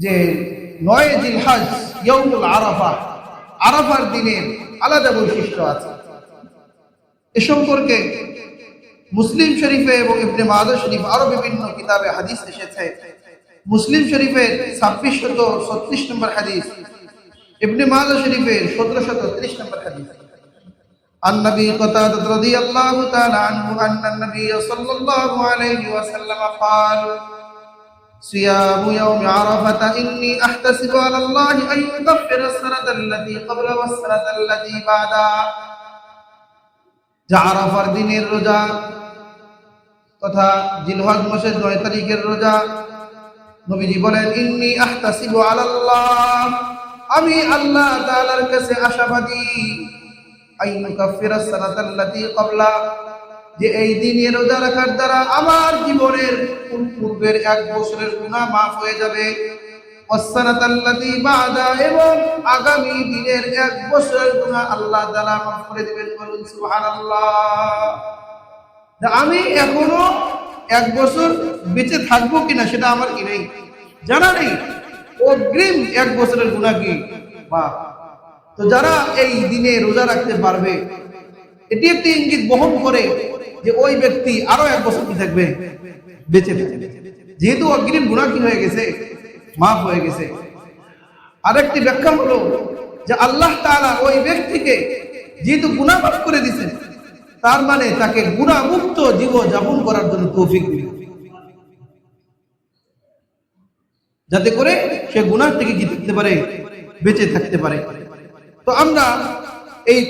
যে ৯ জিলহজ ইয়াউমুল আরাফা, আরাফার দিনের আলাদা বৈশিষ্ট্য আছে। এ সম্পর্কে মুসলিম শরীফে এবং ইবনে মাজাহ শরীফ আরো বিভিন্ন কিতাবে হাদিস এসেছে। মুসলিম শরীফের ২৬৩৬ নম্বর হাদিস, ইবনে মাজাহ শরীফের ১৭৩০ নম্বর হাদিস। عن أبي قتادة رضي الله تعالى عنه أن النبي صلى الله عليه وسلم قال صيام يوم عرفة إني أحتسب على الله أن يكفر السنة التي قبل والسنة التي بعدها। আরাফার দিনের রোজা তথা জিলহজ মাসের ৯ তারিখের রোজা, নবীজি বলেন ইন্নী আহতাসিবু আলাল্লাহ, আমি আল্লাহ তাআলার কাছে আশাবাদী, আইয়ুকাফিরাস সানাতাল্লাতী ক্বাবলা, যে এই দিনে রোজা রাখার দ্বারা আমার জীবনের পূর্বের ১ বছরের গুনাহ মাফ হয়ে যাবে, ওয়াসসানাতাল্লাতী বা'দা, এবং আগামী দিনের ১ বছরের গুনাহ আল্লাহ তাআলা মাফ করে দিবেন। বলুন সুবহানাল্লাহ। আমি এখনো ১ বছর বেঁচে থাকবো কিনা সেটা আমার কি নেই, জানা নেই। অগ্রিম ১ বছরের গুনাহ কি মাফ। তো যারা এই দিনে রোজা রাখতে পারবে, এটি একটি ইঙ্গিত বহন করে যে ওই ব্যক্তি আরো ১ বছর কি থাকবে, বেঁচে থাকবে, যেহেতু অগ্রিম গুনাহ কি হয়ে গেছে, মাফ হয়ে গেছে। আরেকটি ব্যাখ্যা হলো যে আল্লাহ তাআলা ওই ব্যক্তিকে যেহেতু গুনাহ মাফ করে দিয়েছেন, তার মানে তাকে গুনাহ মুক্ত জীবন যাপন করার জন্য তৌফিক দিবেন, যাতে করে সে গুনাহ থেকে কি থাকতে পারে, বেঁচে থাকতে পারে। তো আমরা এই